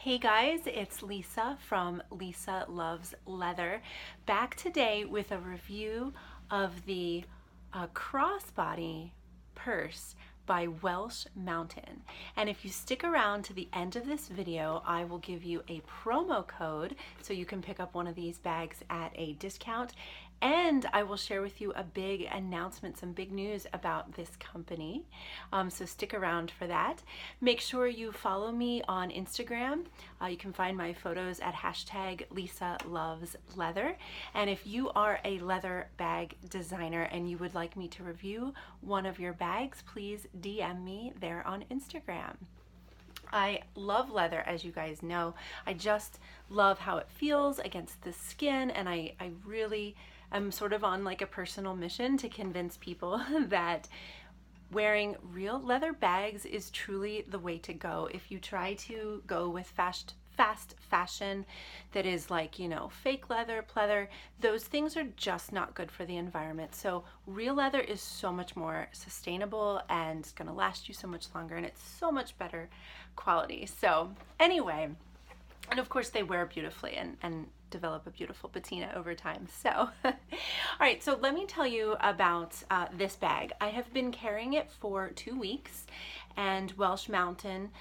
Hey guys, it's Lisa from Lisa Loves Leather, back today with a review of the Crossbody purse by Welsh Mtn. And if you stick around to the end of this video, I will give you a promo code so you can pick up one of these bags at a discount. And I will share with you a big announcement, some big news about this company. So stick around for that. Make sure you follow me on Instagram. You can find my photos at #LisaLovesLeather. And if you are a leather bag designer and you would like me to review one of your bags, please DM me there on Instagram. I love leather, as you guys know. I just love how it feels against the skin, and I really am sort of on like a personal mission to convince people that wearing real leather bags is truly the way to go. If you try to go with fast fashion that is like, you know, fake leather, pleather, those things are just not good for the environment. So real leather is so much more sustainable and it's going to last you so much longer, and it's so much better quality. So anyway, and of course they wear beautifully and develop a beautiful patina over time. So all right, so let me tell you about this bag. I have been carrying it for 2 weeks, and Welsh Mtn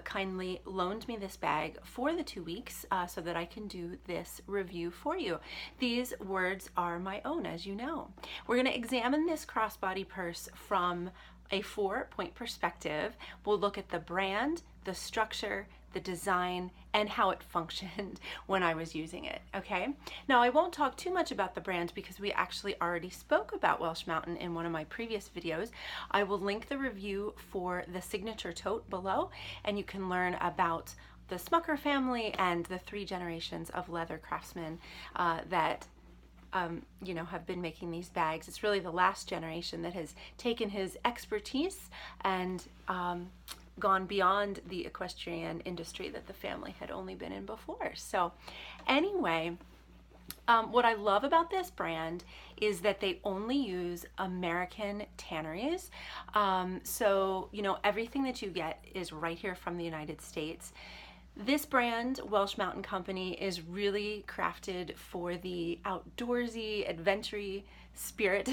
kindly loaned me this bag for the 2 weeks so that I can do this review for you. These words are my own, as you know. We're going to examine this crossbody purse from a 4-point perspective. We'll look at the brand, the structure, the design, and how it functioned when I was using it, okay? Now, I won't talk too much about the brand because we actually already spoke about Welsh Mtn in one of my previous videos. I will link the review for the signature tote below, and you can learn about the Smucker family and the 3 generations of leather craftsmen that you know, have been making these bags. It's really the last generation that has taken his expertise and gone beyond the equestrian industry that the family had only been in before. So anyway, what I love about this brand is that they only use American tanneries. So, you know, everything that you get is right here from the United States. This brand, Welsh Mtn Company, is really crafted for the outdoorsy, adventure-y spirit.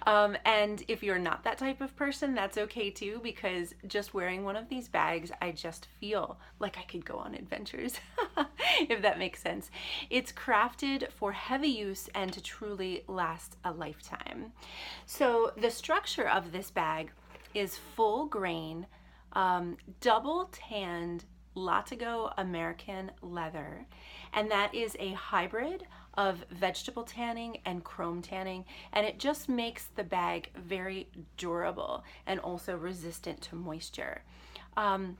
And if you're not that type of person, that's okay too, because just wearing one of these bags, I just feel like I could go on adventures, if that makes sense. It's crafted for heavy use and to truly last a lifetime. So the structure of this bag is full grain, double tanned Latigo American leather, and that is a hybrid of vegetable tanning and chrome tanning, and it just makes the bag very durable and also resistant to moisture. And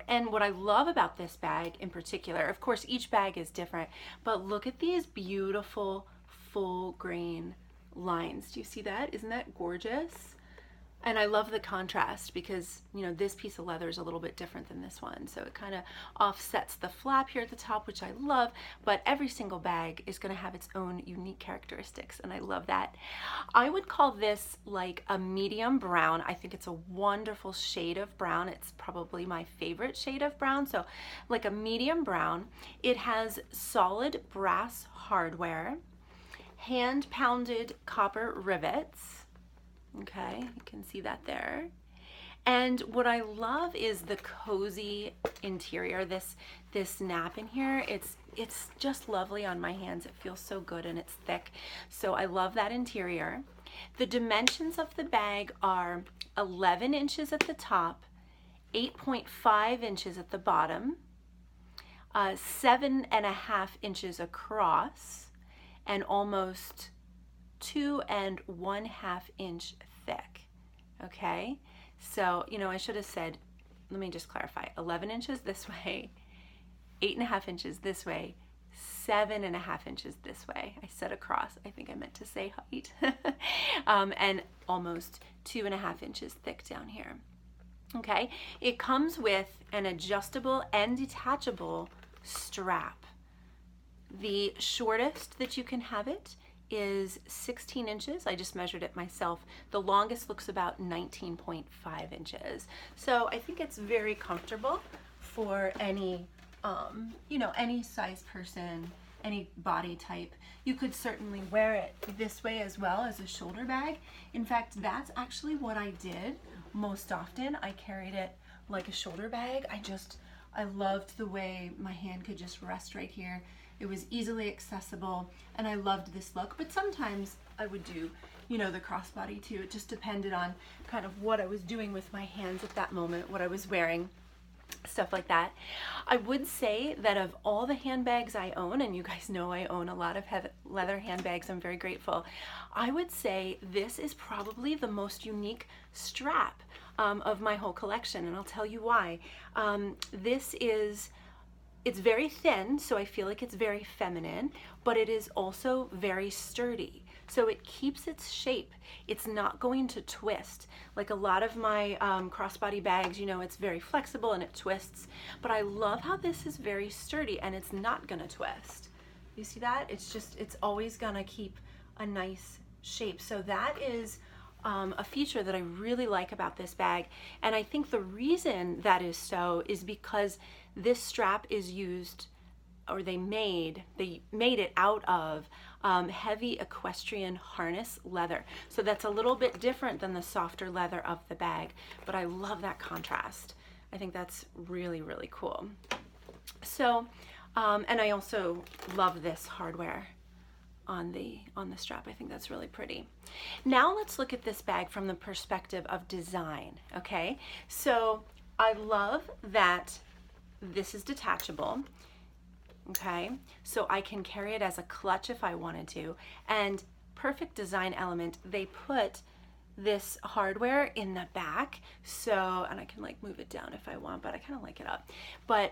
what I love about this bag in particular, of course each bag is different, but look at these beautiful full grain lines. Do you see that? Isn't that gorgeous? And I love the contrast because, you know, this piece of leather is a little bit different than this one. So it kind of offsets the flap here at the top, which I love, but every single bag is going to have its own unique characteristics, and I love that. I would call this like a medium brown. I think it's a wonderful shade of brown. It's probably my favorite shade of brown. So like a medium brown. It has solid brass hardware, hand pounded copper rivets. Okay, you can see that there. And what I love is the cozy interior. This nap in here, it's just lovely on my hands. It feels so good and it's thick. So I love that interior. The dimensions of the bag are 11 inches at the top, 8.5 inches at the bottom, 7.5 inches across, and almost 2.5 inch thick. Okay, so, you know, I should have said, let me just clarify, 11 inches this way, 8.5 inches this way, 7.5 inches this way. I said across, I think I meant to say height. And almost 2.5 inches thick down here. Okay, it comes with an adjustable and detachable strap. The shortest that you can have it is 16 inches. I just measured it myself. The longest looks about 19.5 inches. So I think it's very comfortable for any you know, any size person, any body type. You could certainly wear it this way as well as a shoulder bag. In fact, that's actually what I did most often. I carried it like a shoulder bag. I loved the way my hand could just rest right here. It was easily accessible, and I loved this look. But sometimes I would do, you know, the crossbody too. It just depended on kind of what I was doing with my hands at that moment, what I was wearing, stuff like that. I would say that of all the handbags I own, and you guys know I own a lot of leather handbags, I'm very grateful. I would say this is probably the most unique strap of my whole collection, and I'll tell you why. It's very thin, so I feel like it's very feminine, but it is also very sturdy. So it keeps its shape. It's not going to twist. Like a lot of my crossbody bags, you know, it's very flexible and it twists, but I love how this is very sturdy and it's not gonna twist. You see that? It's always gonna keep a nice shape. So that is a feature that I really like about this bag. And I think the reason that is so is because this strap is used, or they made it out of heavy equestrian harness leather. So that's a little bit different than the softer leather of the bag, but I love that contrast. I think that's really, really cool. So, and I also love this hardware on the strap. I think that's really pretty. Now let's look at this bag from the perspective of design, okay? So I love that this is detachable. Okay, so I can carry it as a clutch if I wanted to. And perfect design element, they put this hardware in the back, so, and I can like move it down if I want, but I kind of like it up. But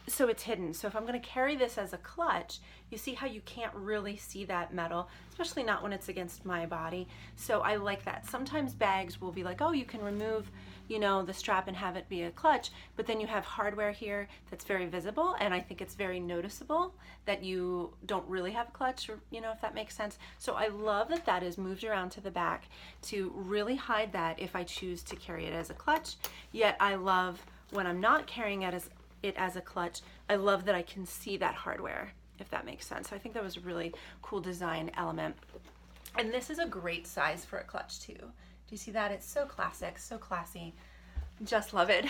so it's hidden. So if I'm going to carry this as a clutch, you see how you can't really see that metal, especially not when it's against my body. So I like that. Sometimes bags will be like, oh, you can remove, you know, the strap and have it be a clutch, but then you have hardware here that's very visible, and I think it's very noticeable that you don't really have a clutch, or, you know, if that makes sense. So I love that that is moved around to the back to really hide that if I choose to carry it as a clutch. Yet I love when I'm not carrying it as a clutch, I love that I can see that hardware, if that makes sense. So I think that was a really cool design element. And this is a great size for a clutch too. Do you see that? It's so classic, so classy. Just love it.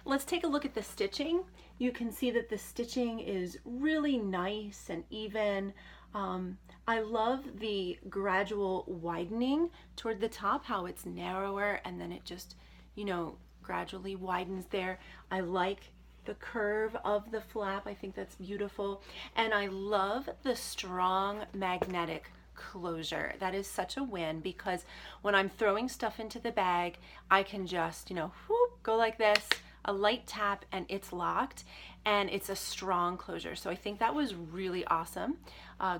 Let's take a look at the stitching. You can see that the stitching is really nice and even. I love the gradual widening toward the top, how it's narrower and then it just, you know, gradually widens there. I like the curve of the flap. I think that's beautiful. And I love the strong magnetic closure. That is such a win, because when I'm throwing stuff into the bag, I can just, you know, whoop, go like this, a light tap, and it's locked, and it's a strong closure. So I think that was really awesome.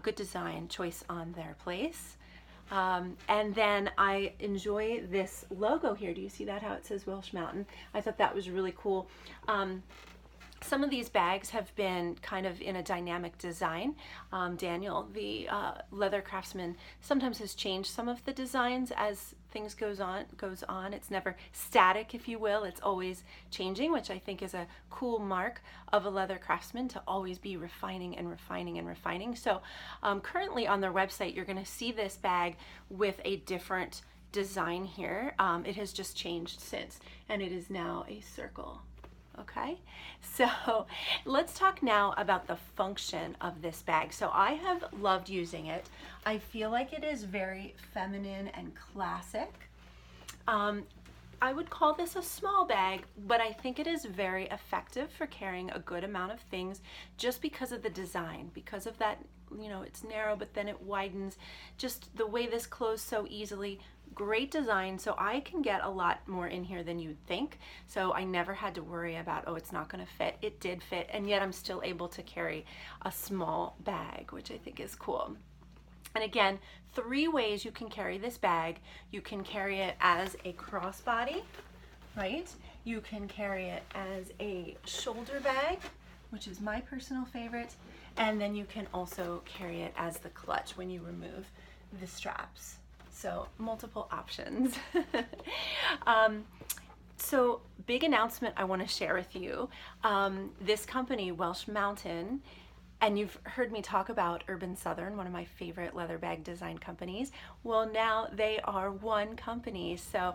Good design choice on their place. And then I enjoy this logo here. Do you see that, how it says Welsh Mtn? I thought that was really cool. Some of these bags have been kind of in a dynamic design. Daniel, the leather craftsman, sometimes has changed some of the designs as things goes on. It's never static, if you will. It's always changing, which I think is a cool mark of a leather craftsman, to always be refining and refining and refining. So currently on their website, you're going to see this bag with a different design here. It has just changed since, and it is now a circle. Okay, so let's talk now about the function of this bag. So I have loved using it. I feel like it is very feminine and classic. I would call this a small bag, but I think it is very effective for carrying a good amount of things, just because of the design, because of that, you know, it's narrow, but then it widens, just the way this closed so easily. Great design, so I can get a lot more in here than you'd think. So I never had to worry about, oh, it's not going to fit. It did fit, and yet I'm still able to carry a small bag, which I think is cool. And again, 3 ways you can carry this bag. You can carry it as a crossbody, right? You can carry it as a shoulder bag, which is my personal favorite, and then you can also carry it as the clutch when you remove the straps. So multiple options. So, big announcement I want to share with you. This company, Welsh Mtn, and you've heard me talk about Urban Southern, one of my favorite leather bag design companies. Well, now they are one company. So,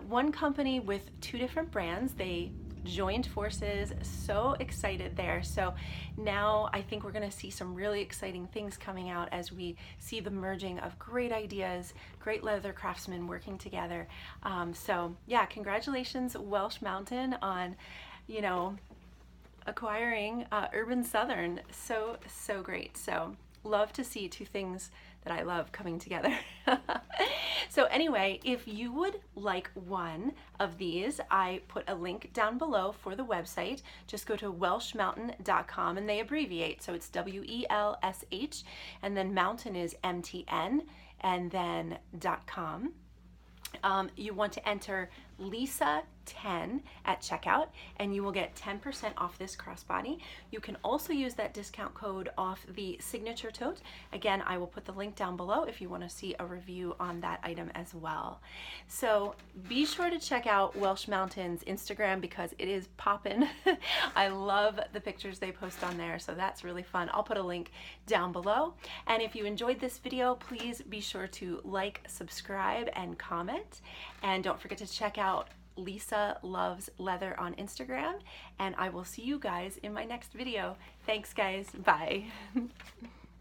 one company with two different brands. They joined forces. So excited there. So now I think we're going to see some really exciting things coming out as we see the merging of great ideas, great leather craftsmen working together. So yeah, congratulations Welsh Mtn on, you know, acquiring Urban Southern. So great. So love to see two things that I love coming together. So anyway, if you would like one of these, I put a link down below for the website. Just go to welshmtn.com, and they abbreviate, so it's WELSH, and then mountain is MTN, and then .com. You want to enter Lisa 10 at checkout, and you will get 10% off this crossbody. You can also use that discount code off the signature tote. Again, I will put the link down below if you want to see a review on that item as well. So be sure to check out Welsh Mtn's Instagram because it is poppin'. I love the pictures they post on there, so that's really fun. I'll put a link down below. And if you enjoyed this video, please be sure to like, subscribe, and comment. And don't forget to check out Lisa Loves Leather on Instagram, and I will see you guys in my next video. Thanks guys, bye.